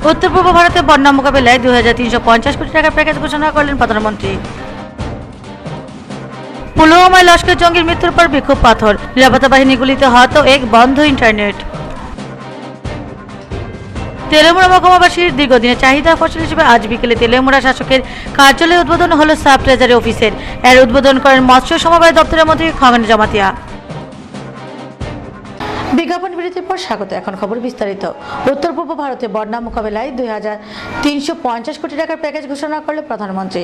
উত্তর পূর্ব ভারতে বন্যা মোকাবিলায় 2350 কোটি টাকার প্যাকেজ ঘোষণা করলেন প্রধানমন্ত্রী। পুলওয়ামায় লস্কর জঙ্গির মৃত্যুর পর বিক্ষোভ পাথর, নিরাপত্তা বাহিনী গুলিতে হত এক, বন্ধ ইন্টারনেট। তেলেমুড়া মহকুমাবাসীর দীর্ঘদিনের চাহিদা ফসল হিসেবে আজ বিকেলে তেলেমুড়া শাসকের কার্যালয়ে উদ্বোধন হলো সাব ট্রেজারি অফিসের। এর উদ্বোধন করেন মৎস্য সমবায় দপ্তরের মন্ত্রী খগেন জমাতিয়া। বিজ্ঞাপন বিরতির পর স্বাগত, এখন খবর বিস্তারিত। উত্তর পূর্ব ভারতে বন্যা মোকাবিলায় 2350 কোটি টাকার প্যাকেজ ঘোষণা করল প্রধানমন্ত্রী।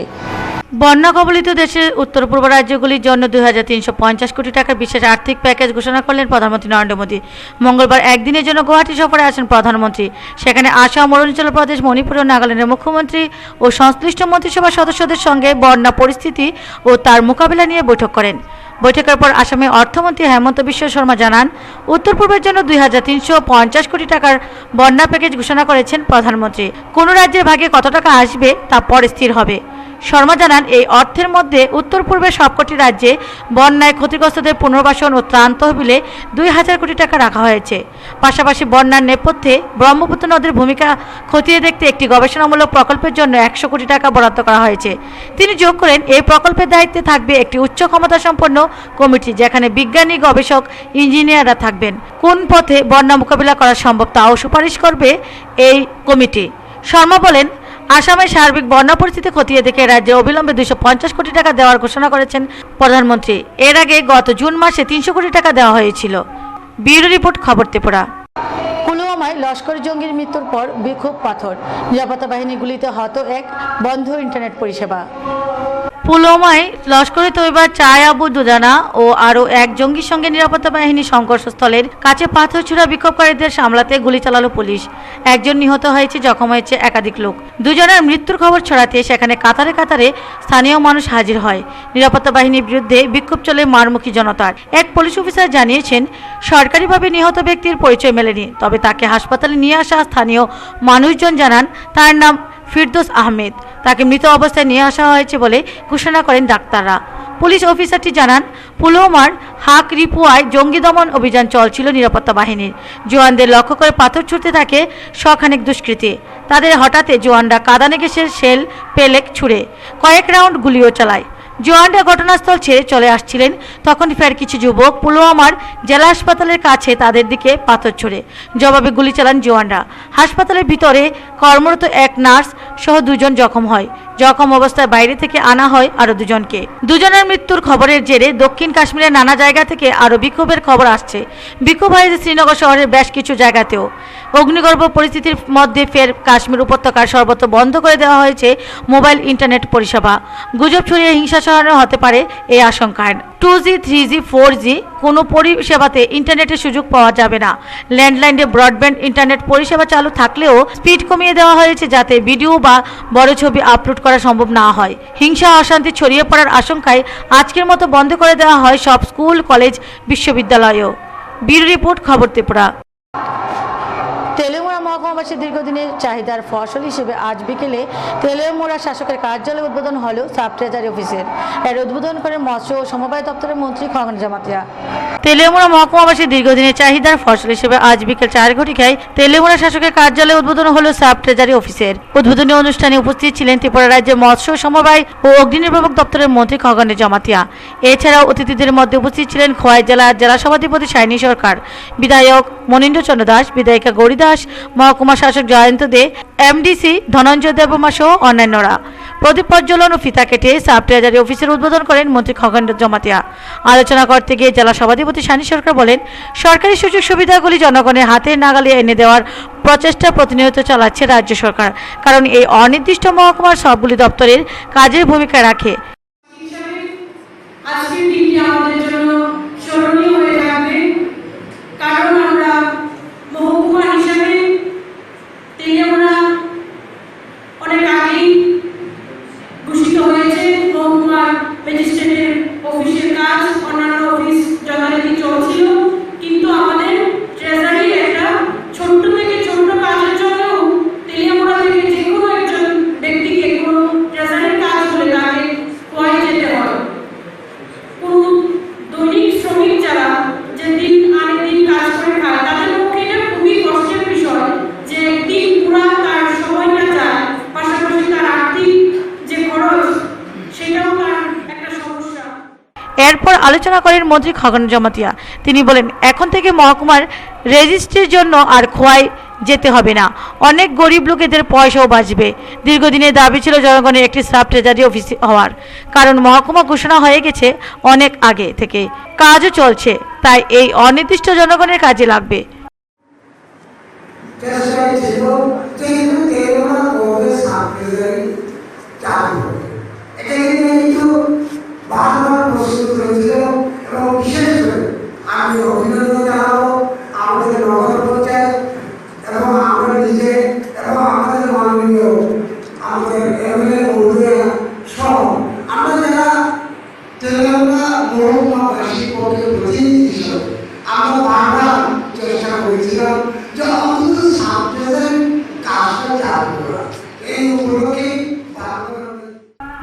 বন্যা কবলিত দেশের উত্তর পূর্ব রাজ্যগুলির জন্য 2350 কোটি টাকার বিশেষ আর্থিক প্যাকেজ ঘোষণা করলেন প্রধানমন্ত্রী নরেন্দ্র মোদী। মঙ্গলবার একদিনের জন্য গুয়াহাটি সফরে আসেন প্রধানমন্ত্রী। সেখানে আসাম, অরুণাচল প্রদেশ, মণিপুর ও নাগাল্যান্ডের মুখ্যমন্ত্রী ও সংশ্লিষ্ট মন্ত্রিসভার সদস্যদের সঙ্গে বন্যা পরিস্থিতি ও তার মোকাবিলা নিয়ে বৈঠক করেন। বৈঠকের পর আসামের অর্থমন্ত্রী হেমন্ত বিশ্ব শর্মা জানান, উত্তর পূর্বের জন্য 2350 কোটি টাকার বন্যা প্যাকেজ ঘোষণা করেছেন প্রধানমন্ত্রী। কোন রাজ্যের ভাগে কত টাকা আসবে তা পরে স্থির হবে। শর্মা জানান, এই অর্থের মধ্যে উত্তর পূর্বের সবকটি রাজ্যে বন্যায় ক্ষতিগ্রস্তদের পুনর্বাসন ও ত্রাণ তহবিলে 2000 কোটি টাকা রাখা হয়েছে। পাশাপাশি বন্যার নেপথ্যে ব্রহ্মপুত্র নদীর ভূমিকা খতিয়ে দেখতে একটি গবেষণামূলক প্রকল্পের জন্য 100 কোটি টাকা বরাদ্দ করা হয়েছে। তিনি যোগ করেন, এই প্রকল্পের দায়িত্বে থাকবে একটি উচ্চ ক্ষমতা সম্পন্ন কমিটি, যেখানে বিজ্ঞানী, গবেষক, ইঞ্জিনিয়াররা থাকবেন। কোন পথে বন্যা মোকাবিলা করা সম্ভব তাও সুপারিশ করবে এই কমিটি। শর্মা বলেন, আসামের সার্বিক বন্যা পরিস্থিতি খতিয়ে দেখে রাজ্যে অবিলম্বে 250 কোটি টাকা দেওয়ার ঘোষণা করেছেন প্রধানমন্ত্রী। এর আগে গত জুন মাসে 300 কোটি টাকা দেওয়া হয়েছিল। ব্যুরো রিপোর্ট, খবর ত্রিপুরা। পুলওয়ামায় লস্কর জঙ্গির মৃত্যুর পর বিক্ষোভ পাথর, নিরাপত্তা বাহিনী গুলিতে হত এক, বন্ধ ইন্টারনেট পরিষেবা। পুলওয়ামায় লস্করে তৈবা চায় আবু দুজানা ও আরও এক জঙ্গির সঙ্গে নিরাপত্তা বাহিনী সংঘর্ষস্থলের কাছে পাথর ছুড়া বিক্ষোভকারীদের সামলাতে গুলি চালালো পুলিশ। একজন নিহত হয়েছে, জখম হয়েছে একাধিক লোক। দুজনের মৃত্যুর খবর ছড়াতে সেখানে কাতারে কাতারে স্থানীয় মানুষ হাজির হয়। নিরাপত্তা বাহিনীর বিরুদ্ধে বিক্ষোভ চলে মারমুখী জনতার। এক পুলিশ অফিসার জানিয়েছেন, সরকারিভাবে নিহত ব্যক্তির পরিচয় মেলেনি, তবে তাকে হাসপাতালে নিয়ে আসা স্থানীয় মানুষজন জানান তার নাম ফিরদৌস আহমেদ। তাকে মৃত অবস্থায় নিয়ে আসা হয়েছে বলে ঘোষণা করেন ডাক্তাররা। পুলিশ অফিসারটি জানান, পুলওয়ামার হাক রিপুয়ায় জঙ্গি দমন অভিযান চলছিল নিরাপত্তা বাহিনীর। জওয়ানদের লক্ষ্য করে পাথর ছুটতে থাকে শখানেক দুষ্কৃতী। তাদের হঠাৎ জওয়ানরা কাঁদানে গ্যাসের শেল, পেলেক ছুড়ে কয়েক রাউন্ড গুলিও চালায়। জওয়ানরা ঘটনাস্থল ছেড়ে চলে আসছিলেন, তখন ফের কিছু যুবক পুলওয়ামার জেলা হাসপাতালের কাছে তাদের দিকে পাথর ছুড়ে জবাবে গুলি চালান জওয়ানরা। হাসপাতালের ভিতরে কর্মরত এক নার্স সহ 2 জন জখম হয়। জখম অবস্থায় বাইরে থেকে আনা হয় আরও 2 জনকে। দুজনের মৃত্যুর খবরের জেরে দক্ষিণ কাশ্মীরের নানা জায়গা থেকে আরও বিক্ষোভের খবর আসছে। বিক্ষোভ হয়েছে শ্রীনগর শহরের বেশ কিছু জায়গাতেও। অগ্নিগর্ভ পরিস্থিতির মধ্যে ফের কাশ্মীর উপত্যকার সর্বত্র বন্ধ করে দেওয়া হয়েছে মোবাইল ইন্টারনেট পরিষেবা। গুজব ছড়িয়ে হিংসা ছড়ানো হতে পারে এই আশঙ্কায়। 2G, 3G, 4G কোনো পরিষেবাতে ইন্টারনেটের সুযোগ পাওয়া যাবে না। ল্যান্ডলাইনে ব্রডব্যান্ড ইন্টারনেট পরিষেবা চালু থাকলেও স্পিড কমিয়ে দেওয়া হয়েছে, যাতে ভিডিও বা বড় ছবি আপলোড করা সম্ভব না হয়। হিংসা অশান্তি ছড়িয়ে পড়ার আশঙ্কায় আজকের মতো বন্ধ করে দেওয়া হয় সব স্কুল, কলেজ, বিশ্ববিদ্যালয়ও। ব্যুরো রিপোর্ট, খবর ত্রিপুরা। তেলেমুড়া মহকুমাবাসীর দীর্ঘদিনের চাহিদার ফসল হিসেবে আজ বিকেলে তেলেমুড়া শাসকের কার্যালয়ে উদ্বোধন হলো সাব ট্রেজারি অফিসের। এর উদ্বোধন করেন মৎস্য ও সমবায় দপ্তরের মন্ত্রী খগেন জমাতিয়া। তেলেমুড়া মহকুমাবাসীর দীর্ঘদিনের চাহিদার ফসল হিসেবে আজ বিকেল 4 ঘটিকায় তেলেমুড়া শাসকের কার্যালয়ে উদ্বোধন হলো সাব ট্রেজারি অফিসের। উদ্বোধনী অনুষ্ঠানে উপস্থিত ছিলেন ত্রিপুরা রাজ্যের মৎস্য, সমবায় ও অগ্নি নির্বাপক দপ্তরের মন্ত্রী খগেন জমাতিয়া। এছাড়াও অতিথিদের মধ্যে উপস্থিত ছিলেন খোয়াই জেলার জেলা সভাধিপতি সাইনি সরকার, বিধায়ক মনীন্দ্র চন্দ্র দাস, বিধায়িকা গৌরী দাস, মহকুমা শাসক জয়ন্ত দে, এমডিসি ধনঞ্জয় দেববর্মা সহ অন্যান্যরা। প্রদীপ প্রজ্বলন ও ফিতা কেটে সাব ট্রেজারি অফিসের উদ্বোধন করেন মন্ত্রী খগেন জমাতিয়া। আলোচনা করতে গিয়ে জেলা সভাধিপতি সাইনি সরকার বলেন, সরকারি সুযোগ সুবিধাগুলি জনগণের হাতের নাগালে এনে দেওয়ার প্রচেষ্টা প্রতিনিয়ত চালাচ্ছে রাজ্য সরকার, কারণ এই অনির্দিষ্ট মহকুমার সবগুলি দপ্তরের কাজের ভূমিকা রাখে। দৈনিক শ্রমিক যারা যে দিন আনে দিন কাজ করে আলোচনা করেন মন্ত্রী খগন জমাতিয়া। তিনি বলেন, এখন থেকে মহকুমার রেজিস্ট্রির জন্য আর খোয়াই যেতে হবে না, অনেক গরিব লোকেদের পয়সাও বাঁচবে। দীর্ঘদিনের দাবি ছিল জনগণের একটি সাব ট্রেজারি অফিস হওয়ার, কারণ মহকুমা ঘোষণা হয়ে গেছে অনেক আগে থেকে, কাজও চলছে, তাই এই অনির্দিষ্ট জনগণের কাজে লাগবে। আমি অভিনন্দন জানাবো আমাদের নগর পঞ্চায়েত এবং আমরা নিজে এবং আমাদের মাননীয় আমাদের এমএলএ মহোদয় সহ আমরা যারা তেলেঙ্গানা মহকুমাবাসী পক্ষে প্রতিনিধি হিসেবে আমরা বারবার চেষ্টা করেছিলাম যে অন্তত সাবজেক্টের কাজটা চালু করা। এই উপলক্ষে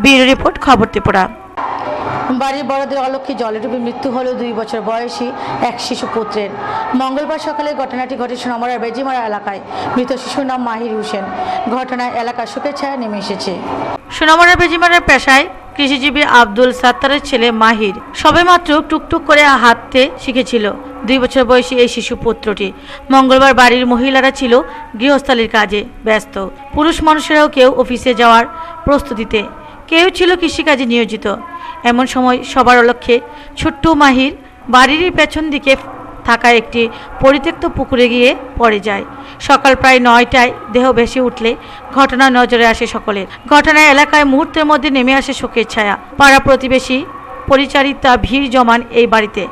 ব্যুরো রিপোর্ট, খবর ত্রিপুরা। বাড়ির বড়দের অলক্ষে জলে ডুবে মৃত্যু হল 2 বছর বয়সী এক শিশু পুত্রের। মঙ্গলবার সকালে ঘটনাটি ঘটে সোনামুড়ার বেজিমারা এলাকায়। মৃত শিশুর নাম মাহির হোসেন। ঘটনায় এলাকার শোকের ছায়া নেমে এসেছে। সোনামুড়ার বেজিমারার পেশায় কৃষিজীবী আব্দুল সাত্তারের ছেলে মাহির সবেমাত্র টুকটুক করে হাঁটতে শিখেছিল। 2 বছর বয়সী এই শিশু পুত্রটি মঙ্গলবার বাড়ির মহিলারা ছিল গৃহস্থালির কাজে ব্যস্ত। পুরুষ মানুষেরাও কেউ অফিসে যাওয়ার প্রস্তুতিতে, কেউ ছিল কৃষিকাজে নিয়োজিত। এমন সময় সবার অলক্ষ্যে ছোট্ট মাহির বাড়ির পেছন দিকে থাকা একটি পরিত্যক্ত পুকুরে গিয়ে পড়ে যায়। সকাল প্রায় 9টায় দেহ ভেসে উঠলে ঘটনা নজরে আসে সকলের। ঘটনায় এলাকায় মুহূর্তের মধ্যে নেমে আসে শোকের ছায়া। পাড়া প্রতিবেশী পরিচারিতা ভিড় জমান এই বাড়িতে।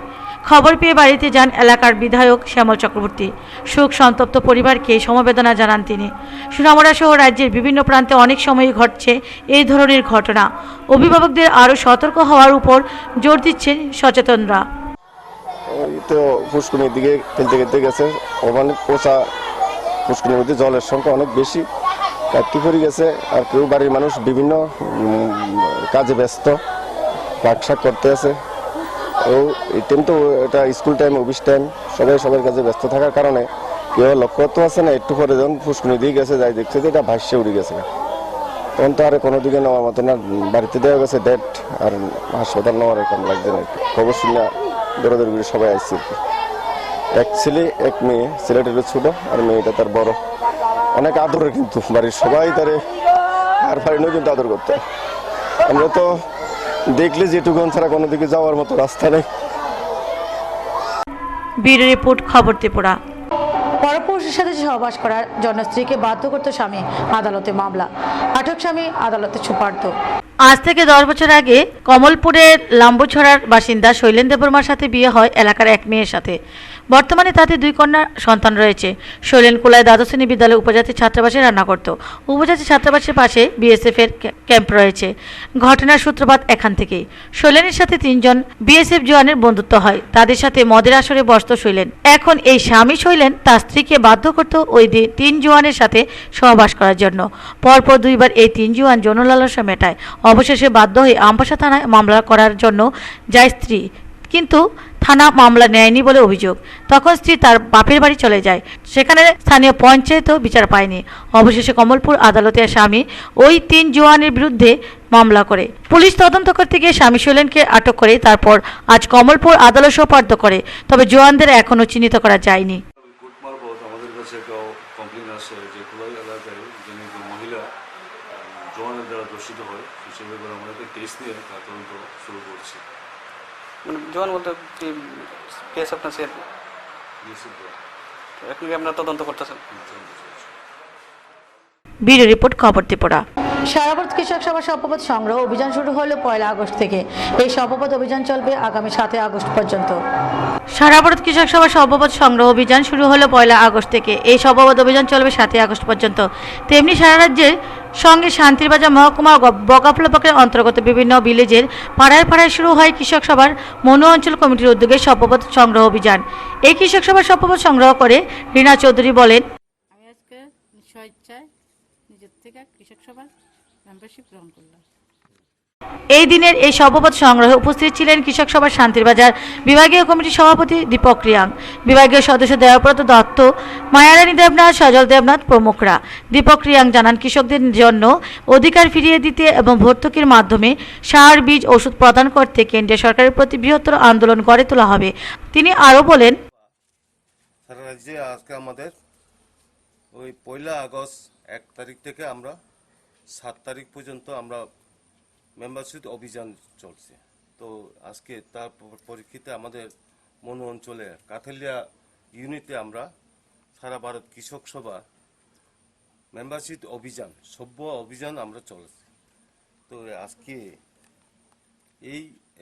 খবর পেয়ে বাড়িতে যান এলাকার বিধায়ক শ্যামল চক্রবর্তী। শোক সন্তপ্ত পরিবারকে সমবেদনা জানান তিনি। সোনামুড়া সহ রাজ্যের বিভিন্ন প্রান্তে অনেক সময়ই ঘটছে এই ধরনের ঘটনা। অভিভাবকদের আরও সতর্ক হওয়ার উপর জোর দিচ্ছেন সচেতনরা। তো পুষ্করিণীর দিকে খেলতে খেলতে গেছে, ওখানে পোষা পুষ্করিণীর মধ্যে জলের সংখ্যা অনেক বেশি, কাটতি পড়ে গেছে। আর কেউ বাড়ির মানুষ বিভিন্ন কাজে ব্যস্ত, পাকশাক করতে আছে। ও এই টাইম তো এটা স্কুল টাইম, অফিস টাইম, সবাই সবার কাজে ব্যস্ত থাকার কারণে কেউ লক্ষ্য করতে পারছে না। একটু পরে যখন পুষ্করিণী দিয়ে গেছে, যাই দেখছে যে এটা ভাসছে উড়ে গেছে। তখন তো আর কোনো দিকে নেওয়ার মতো না, বাড়িতে দেওয়া গেছে ডেট, আর হাসপাতাল নেওয়ার এরকম লাগছে না। খবর শুনে দৌড়াদৌড়ি করে সবাই আসছে। এক ছেলে এক মেয়ে, ছেলেটা একটু ছোট আর মেয়েটা তার বড়। অনেক আদরের, কিন্তু বাড়ির সবাই তারে আর পারিনিও কিন্তু আদর করতে। আমরা তো দেখলে যেটুকুন ছাড়া কোনো দিকে যাওয়ার মতো রাস্তা নেই। ব্যুরো রিপোর্ট, খবর ত্রিপুরা। পরপুরুষের সাথে সহবাস করার জন্য স্ত্রীকে বাধ্য করত স্বামী, আদালতে মামলা। আটক স্বামী আদালতে সোপর্দ। আজ থেকে 10 বছর আগে কমলপুরের লাম্বুছড়ার বাসিন্দা শৈলেন দেববর্মার সাথে বিয়ে হয় এলাকার এক মেয়ের সাথে। বর্তমানে তাতে 2 কন্যা সন্তান রয়েছে। শৈলেন কোলায় দ্বাদশ শ্রেণী বিদ্যালয়ে উপজাতি ছাত্রাবাসে রান্না করত। উপজাতি ছাত্রাবাসের পাশে বিএসএফ এর ক্যাম্প রয়েছে। ঘটনার সূত্রপাত এখান থেকেই। শৈলেনের সাথে 3 জন বিএসএফ জওয়ানের বন্ধুত্ব হয়। তাদের সাথে মদের আসরে বসত শৈলেন। এখন এই স্বামী শৈলেন তার স্ত্রীকে বাধ্য করত ওই 3 জওয়ানের সাথে সহবাস করার জন্য। পরপর 2 বার এই 3 জওয়ান যৌন লালসা মেটায়। অবশেষে বাধ্য হয়ে আমবাসা থানায় মামলা করার জন্য যায় স্ত্রী, কিন্তু থানা মামলা নেয়নি বলে অভিযোগ। তখন স্ত্রী তার বাপের বাড়ি চলে যায়। সেখানে স্থানীয় পঞ্চায়েতও বিচার পায়নি। অবশেষে কমলপুর আদালতে স্বামী ওই 3 জওয়ানের বিরুদ্ধে মামলা করে। পুলিশ তদন্ত করতে গিয়ে স্বামী শৈলেনকে আটক করে তারপর আজ কমলপুর আদালত সোপর্দ করে। তবে জওয়ানদের এখনও চিহ্নিত করা যায়নি। আমাদের কাছে একটা কমপ্লেন আসে যে কোলাই এলাকায় যিনি মহিলা জওয়ানের দ্বারা দূষিত হয়, হিসেবে আমরা একটা কেস নিয়ে তার তদন্ত শুরু করছি। মানে জওয়ান বলতে কি কেস আপনার সে এখন কি আপনারা তদন্ত করতেছেন? ব্যুরো রিপোর্ট, খবর ত্রিপুরা। সারা ভারত কৃষক সভা শপথ সংগ্রহ অভিযান শুরু হলো 1 আগস্ট থেকে। এই শপথ অভিযান চলবে আগামী 7 আগস্ট পর্যন্ত। সারা ভারত কৃষক সভা শপথ সংগ্রহ অভিযান শুরু হলো 1 আগস্ট থেকে। এই শপথ অভিযান চলবে 7 আগস্ট পর্যন্ত। তেমনি সারা রাজ্যের সঙ্গে শান্তিরবাজার মহকুমা বগাফলা ব্লকের অন্তর্গত বিভিন্ন ভিলেজের পাড়ায় পাড়ায় শুরু হয় কৃষক সভার মনু অঞ্চল কমিটির উদ্যোগে শপথ সংগ্রহ অভিযান। এই কৃষক সভার শপথ সংগ্রহ করে রীনা চৌধুরী বলেন, আমি আজকে স্বেচ্ছায় নিজের থেকে কৃষক সভার মেম্বারশিপ গ্রহণ করলাম। এই দিনের এই সভাপতি সংগ্রহে উপস্থিত ছিলেন কৃষক সভার শান্তিরবাজার বিভাগীয় কমিটির সভাপতি দীপক রিয়াং, বিভাগীয় সদস্য দেবব্রত দত্ত, মায়ারানী দেবনাথ, সজল দেবনাথ প্রমুখরা। দীপক রিয়াং জানান, কৃষকদের জন্য অধিকার ফিরিয়ে দিতে এবং ভর্তুকির মাধ্যমে সার, বীজ, ওষুধ প্রদান করতে কেন্দ্রীয় সরকারের প্রতি বৃহত্তর আন্দোলন গড়ে তোলা হবে। তিনি আরও বলেন, সারা রাজ্যে আজকে আমাদের ওই 1 আগস্ট 1 তারিখ থেকে আমরা 7 তারিখ পর্যন্ত আমরা মেম্বারশিপ অভিযান চলছে। তো আজকে তার পরিপ্রেক্ষিতে আমাদের মনু অঞ্চলে কাথালিয়া ইউনিটে আমরা সারা ভারত কৃষক সভা মেম্বারশিপ অভিযান সভ্য অভিযান আমরা চলছে। তো আজকে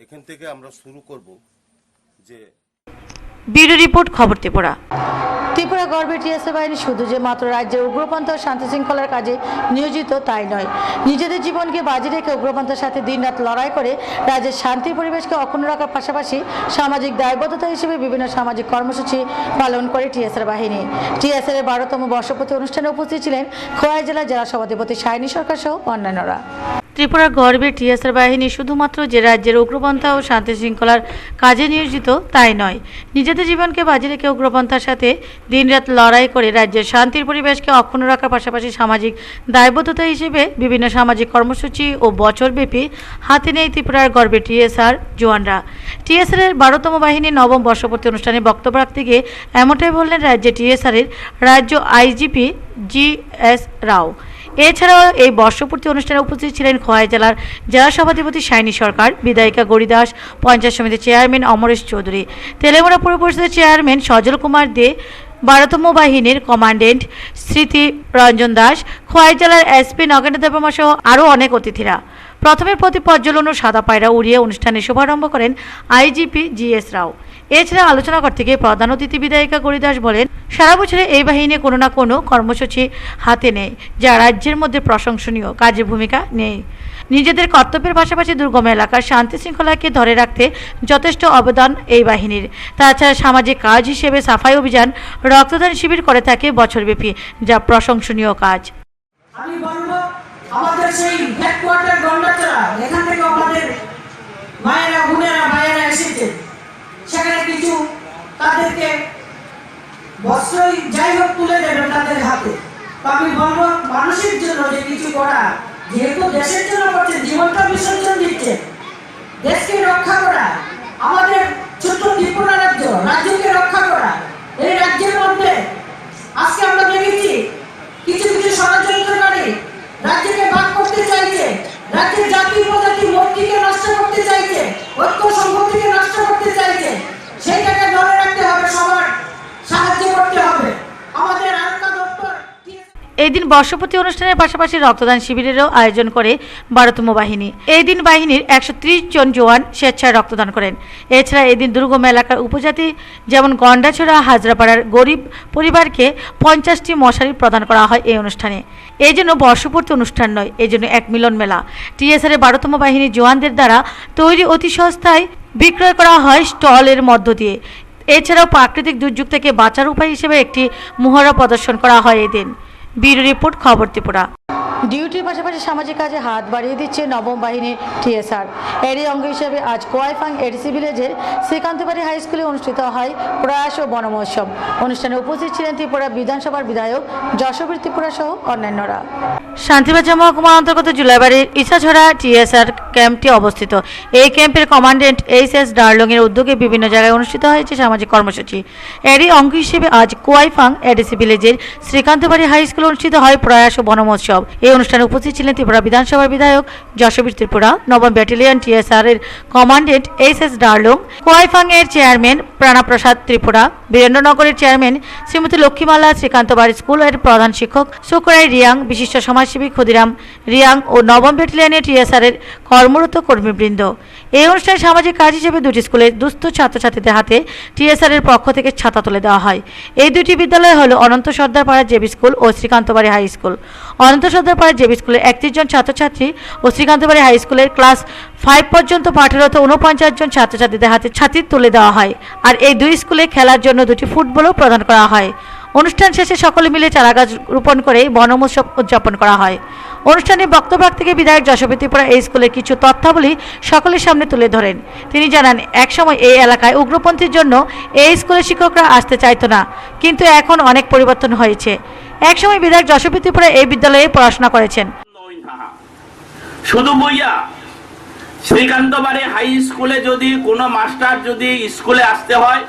এখান থেকে আমরা শুরু করব যে ব্যুরো রিপোর্ট, খবর ত্রিপুরা। ত্রিপুরা গর্বের টিএসএফ বাহিনী শুধু যে মাত্র রাজ্যের উগ্রপন্থা ও শান্তি শৃঙ্খলার কাজে নিয়োজিত তাই নয়, নিজেদের জীবনকে বাজি রেখে উগ্রপন্থার সাথে দিনরাত লড়াই করে রাজ্যের শান্তির পরিবেশকে অক্ষুণ্ণ রাখার পাশাপাশি সামাজিক দায়বদ্ধতা হিসেবে বিভিন্ন সামাজিক কর্মসূচি পালন করে টিএসএফ বাহিনী। টিএসএফ এর 12তম বর্ষপূর্তি অনুষ্ঠানে উপস্থিত ছিলেন খোয়াই জেলা জেলা সভাধিপতি সায়নী সরকার সহ অন্যান্যরা। ত্রিপুরা গর্বের টিএসআর বাহিনী শুধুমাত্র যে রাজ্যের উগ্রপন্থা ও শান্তি শৃঙ্খলার কাজে নিয়োজিত তাই নয়, নিজেদের জীবনকে বাজি রেখে উগ্রপন্থার সাথে দিনরাত লড়াই করে রাজ্যের শান্তির পরিবেশকে অক্ষুণ্ণ রাখার পাশাপাশি সামাজিক দায়বদ্ধতা হিসেবে বিভিন্ন সামাজিক কর্মসূচি ও বছরব্যাপী হাতে নেয় ত্রিপুরার গর্বের টিএসআর জওয়ানরা। টিএসআর এর 12তম বাহিনীর 9ম বর্ষপূর্তি অনুষ্ঠানে বক্তব্য রাখতে গিয়ে এমনটাই বললেন রাজ্যের টিএসআর এর রাজ্য আইজিপি GS রাও। এছাড়াও এই বর্ষপূর্তি অনুষ্ঠানে উপস্থিত ছিলেন খোয়াই জেলার জেলা সভাধিপতি সায়নী সরকার, বিধায়িকা গৌরীদাস, পঞ্চায়েত সমিতির চেয়ারম্যান অমরেশ চৌধুরী, তেলেঙ্গানা পৌর পরিষদের চেয়ারম্যান সজল কুমার দে, 12তম বাহিনীর কমান্ডেন্ট স্মৃতি রঞ্জন দাস, খোয়াই জেলার এসপি নগেন্দ্র দেববর্মা সহ আরও অনেক অতিথিরা। প্রথমের প্রতি প্রজ্বলন ও সাদা পায়রা উড়িয়ে অনুষ্ঠানের শুভারম্ভ করেন আইজিপি GS রাও। এছাড়া আলোচনা করতে গিয়ে প্রধান অতিথি বিধায়িকা গৌরীদাস বলেন, সারা বছরে এই বাহিনী কোনো না কোনো কর্মসূচি হাতে নেয় যা রাজ্যের মধ্যে প্রশংসনীয় কাজের ভূমিকা নেই। নিজেদের কর্তব্যের পাশাপাশি দুর্গম এলাকার শান্তি শৃঙ্খলাকে ধরে রাখতে যথেষ্ট অবদান এই বাহিনীর। তাছাড়া সামাজিক কাজ হিসেবে সাফাই অভিযান, রক্তদান শিবির করে থাকে বছরব্যাপী, যা প্রশংসনীয় কাজ। আমি বলবো আমাদের সেই হেডকোয়ার্টার গন্ডাচড়া, এখান থেকে আমাদের মায়েরা, বোনেরা, ভাইয়েরা এসেছে, সেখানে কিছু তাদেরকে বস্ত্রই যাই হোক তুলে দেবেন তাদের হাতে। তো আমি বলবো মানুষের জন্য যে কিছু করা, যেহেতু দেশের জন্য করছে, জীবনটা বিসর্জন দিচ্ছে, দেশকে রক্ষা করা, আমাদের ছোট্ট ত্রিপুরা রাজ্যকে রক্ষা করা। এই রাজ্যের মধ্যে আজকে আমরা দেখেছি কিছু কিছু ষড়যন্ত্রকারী রাজ্যকে ভাগ করতে চাইছে, রাজ্যের জাতি উপজাতি মূর্তিকে নষ্ট করতে চাইছে, ঐক্য সম্পত্তিকে নষ্ট করতে চাইছে। সেইটাকে ধরে রাখতে হবে, সবার সাহায্য করতে হবে। আমাদের আরকা দপ্তর এই দিন বর্ষপূর্তি অনুষ্ঠানের পাশাপাশি রক্তদান শিবিরেরও আয়োজন করে 12তম বাহিনী। এই দিন বাহিনীর 130 জন জওয়ান স্বেচ্ছায় রক্তদান করেন। এছাড়া এই দিন দুর্গম এলাকার উপজাতি যেমন গন্ডাছড়া, হাজরাপাড়ার গরিব পরিবারকে 50টি মশারি প্রদান করা হয় এই অনুষ্ঠানে। এই জন্য বর্ষপূর্তি অনুষ্ঠান নয়, এই জন্য এক মিলন মেলা। টিএসআর এর 12তম বাহিনীর জওয়ানদের দ্বারা তৈরি অতি সস্তায় বিক্রয় করা হয় স্টলের মধ্য দিয়ে। এছাড়াও প্রাকৃতিক দুর্যোগ থেকে বাঁচার উপায় হিসেবে একটি মুহরা প্রদর্শন করা হয় এই দিন। ব্যুরো রিপোর্ট, খবর ত্রিপুরা। ডিউটির পাশাপাশি সামাজিক কাজে হাত বাড়িয়ে দিচ্ছে 9ম বাহিনীর টিএসআর। এরই অঙ্গ হিসেবে আজ কোয়াইফাং এডিসি ভিলেজের শ্রীকান্তবাড়ি হাই স্কুলে অনুষ্ঠিত হয় প্রয়াস ও বন মহোৎসব। অনুষ্ঠানে উপস্থিত ছিলেন ত্রিপুরা বিধানসভার বিধায়ক যশবীর ত্রিপুরা সহ অন্যান্যরা। শান্তিবাজার মহকুমার অন্তর্গত জুলাইবাড়ির ইসাছড়া টিএসআর ক্যাম্পটি অবস্থিত। এই ক্যাম্পের কমান্ডেন্ট HS ডার্লং এর উদ্যোগে বিভিন্ন জায়গায় অনুষ্ঠিত হয়েছে সামাজিক কর্মসূচি। এরই অঙ্গ হিসেবে আজ কোয়াইফাং এডিসি ভিলেজের শ্রীকান্তবাড়ি হাই স্কুলে অনুষ্ঠিত হয় প্রয়াস ও বন মহোৎসব। এই অনুষ্ঠানে উপস্থিত ছিলেন ত্রিপুরা বিধানসভার বিধায়ক যশবীর ত্রিপুরা, 9ম ব্যাটালিয়ন টিএসআর এর কমান্ডেন্ট HS ডার্লং, কোয়াইফাং এর চেয়ারম্যান প্রাণপ্রসাদ ত্রিপুরা, বীরেন্দ্রনগরের চেয়ারম্যান শ্রীমতী লক্ষ্মীমালা, শ্রীকান্তবাড়ি স্কুলের প্রধান শিক্ষক সুকরাই রিয়াং, বিশিষ্ট সমাজসেবী ক্ষুদিরাম রিয়াং ও 9ম ব্যাটালিয়নের টিএসআর এর কর্মরত কর্মীবৃন্দ। এই অনুষ্ঠানে সামাজিক কাজ হিসেবে দুটি স্কুলের দুস্থ ছাত্রছাত্রীদের হাতে টিএসআর এর পক্ষ থেকে ছাতা তুলে দেওয়া হয়। এই দুটি বিদ্যালয় হল অনন্ত সর্দারপাড়া জেবি স্কুল ও শ্রীকান্তবাড়ি হাই স্কুল। অনন্ত সর্দারপাড়া জেবি স্কুলের 31 জন ছাত্রছাত্রী ও শ্রীকান্তবাড়ি হাই স্কুলের ক্লাস 5 পর্যন্ত পাঠরত 49 জন ছাত্রছাত্রীদের হাতে ছাতি তুলে দেওয়া হয়। আর এই দুই স্কুলে খেলার জন্য দুটি ফুটবলও প্রদান করা হয়। অনুষ্ঠান শেষে সকলে মিলে চারাগাছ রোপণ করে বনমোৎসব উদযাপন করা হয়। অনুষ্ঠানে বক্তব্য থেকে বিধায়ক যশোবী ত্রিপুরা এই স্কুলের কিছু তথ্যাবলী সকলের সামনে তুলে ধরেন। তিনি জানান, একসময় এই এলাকায় উগ্রপন্থীর জন্য এই স্কুলের শিক্ষকরা আসতে চাইতো না, কিন্তু এখন অনেক পরিবর্তন হয়েছে। একসময় বিধায়ক যশোবী ত্রিপুরা এই বিদ্যালয়ে পড়াশোনা করেছেন। শুধু বইয়া শ্রীকান্তবাড়ি হাই স্কুলে যদি কোনো মাস্টার যদি স্কুলে আসতে হয়,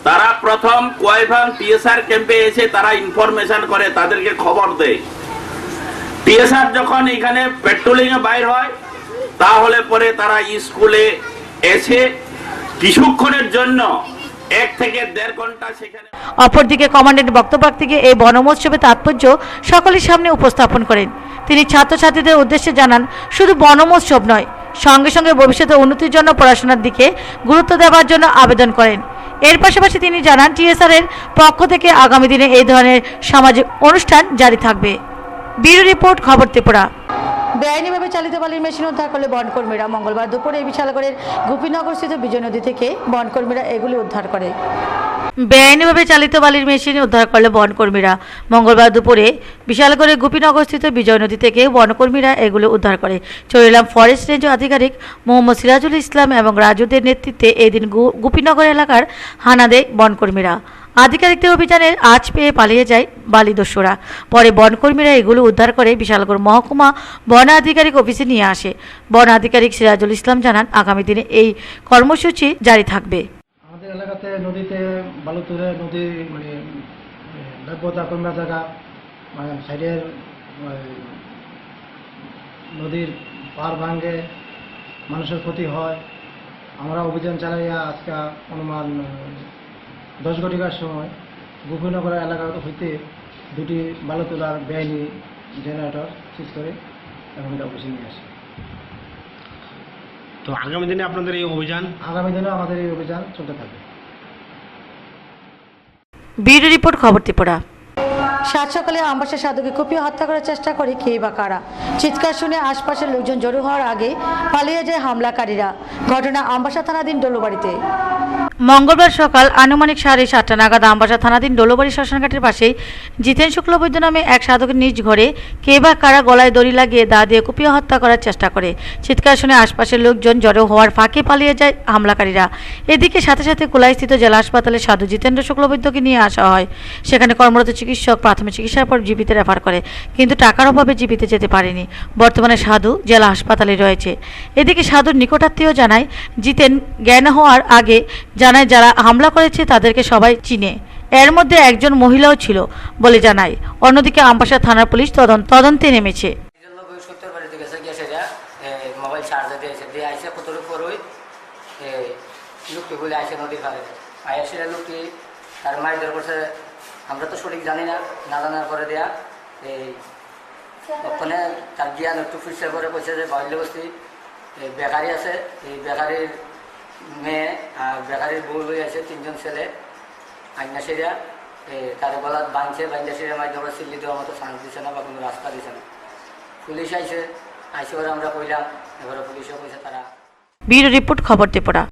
তারা প্রথম কোয়াইভাং টিএসআর ক্যাম্পে এসে তারা ইনফরমেশন করে, তাদেরকে খবর দেয়। টিএসআর যখন এখানে পেট্রোলিং এ বাইর হয়, তাহলে পরে তারা স্কুলে এসে কিছুক্ষণের জন্য 1 থেকে 1.5 ঘন্টা সেখানে। অপরদিকে কমান্ডেন্ট বক্তব্য থেকে এই বনমোৎসবের তাৎপর্য সকলের সামনে উপস্থাপন করেন। তিনি ছাত্রছাত্রীদের উদ্দেশ্যে জানান, শুধু বনমোৎসব নয়, সঙ্গে সঙ্গে ভবিষ্যতে উন্নতির জন্য পড়াশোনার দিকে গুরুত্ব দেওয়ার জন্য আবেদন করেন। এর পাশাপাশি তিনি জানান, টিএসআর এর পক্ষ থেকে আগামী দিনে এই ধরনের সামাজিক অনুষ্ঠান জারি থাকবে। ব্যুরো রিপোর্ট, খবর ত্রিপুরা। বেআইনিভাবে চালিত বালির মেশিন উদ্ধার করলে বনকর্মীরা। মঙ্গলবার দুপুরে বিশালগড়ের গোপীনগরস্থিত বিজয় নদী থেকে বনকর্মীরা এগুলি উদ্ধার করে। বেআইনিভাবে চালিত বালির মেশিন উদ্ধার করলে বনকর্মীরা। মঙ্গলবার দুপুরে বিশালগড়ের গোপীনগরস্থিত বিজয় নদী থেকে বনকর্মীরা এগুলো উদ্ধার করে। চরিলাম ফরেস্ট রেঞ্জ আধিকারিক মোহাম্মদ সিরাজুল ইসলাম এবং রাজুদের নেতৃত্বে এদিন গোপীনগর এলাকার হানা দেয় বনকর্মীরা। আধিকারিকদের অভিযানের আঁচ পেয়ে পালিয়ে যায় বালিদস্যুরা। পরে বনকর্মীরা এগুলো উদ্ধার করে বিশালগড় মহকুমা বন আধিকারিক অফিসে নিয়ে আসে। বন আধিকারিক সিরাজুল ইসলাম জানান, আগামী দিনে এই কর্মসূচি জারি থাকবে। আমাদের এলাকাতে নদীতে বালু তুলে নদী মানে ব্যাপকতা কমা জায়গা মানে সাইডের নদীর পার ভাঙ্গে মানুষের ক্ষতি হয়। আমরা অভিযান চালাইয়া আজকে অনুমান 10 ঘটিকার সময় গোপীনগর এলাকা হইতে 2টি বালু তোলার বেআইনি জেনারেটর সিজ করে এবং এটা অফিসে নিয়ে আসে। তো আগামী দিনে আপনাদের এই অভিযান? আগামী দিনেও আমাদের এই অভিযান চলতে থাকবে। ব্যুরো রিপোর্ট, খবর ত্রিপুরা। সাত সকালে আমবাসা সাধুকে কুপিয়ে হত্যা করার চেষ্টা করে কে বা কারা? চিৎকার শুনে আশপাশের লোকজন জড়ো হওয়ার আগে পালিয়ে যায় হামলাকারীরা। ঘটনা আমবাসা থানাধীন ডোলোবাড়িতে। মঙ্গলবার সকাল আনুমানিক 7:30 নাগাদ আমবাসা থানাধীন ডোলোবাড়ি শ্মশানঘাটের পাশেই জিতেন শুক্লবৈদ্য নামে এক সাধকের নিজ ঘরে কে বা কারা গলায় দড়ি লাগিয়ে দা দিয়ে কুপিয়ে হত্যা করার চেষ্টা করে। চিৎকার শুনে আশপাশের লোকজন জড়ো হওয়ার ফাঁকে পালিয়ে যায় হামলাকারীরা। এদিকে সাথে সাথে কোলাইস্থিত জেলা হাসপাতালে সাধু জিতেন্দ্র শুক্লবৈদ্যকে নিয়ে আসা হয়। সেখানে কর্মরত চিকিৎসক প্রাথমিক চিকিৎসার পর জীবিতে রেফার করে, কিন্তু টাকার অভাবে জীবিতে যেতে পারেনি। বর্তমানে সাধু জেলা হাসপাতালে রয়েছে। এদিকে সাধুর নিকটাত্মীয় জানায়, জিতেন জ্ঞান হওয়ার আগে জানায় যারা হামলা করেছে তাদেরকে সবাই চিনে। এর মধ্যে একজন মহিলাও ছিল বলে জানায়। অন্যদিকে আমবাসা থানার পুলিশ তদন্তে নেমেছে। মোবাইল চার্জার দিয়েছে দিয়ে আইসে কত উপর ওই লোকটি বলে আইসে নদীর পাড়ে আইসে লোকটি তার মাইদের করছে। আমরা তো সঠিক জানি না, না জানার পরে দেয়া এই ওখানে তার জ্ঞান একটু ফিরছে করে কইছে যে বাল্যবস্তি বেকারি আছে, এই বেকারির মেয়ে আর বেকারির বউ লই আছে 3জন ছেলে আইনা সেরিয়া তার গলাত বাঁধছে, বাঁধা সেরিয়া মাইদের করে চিল্লি দেওয়ার মতো চান্স দিচ্ছে না বা কোনো রাস্তা দিচ্ছে না। পুলিশ আইসে ওরা আমরা কইলাম, এবারে পুলিশও কইছে তারা। ব্যুরো রিপোর্ট, খবর ত্রিপুরা।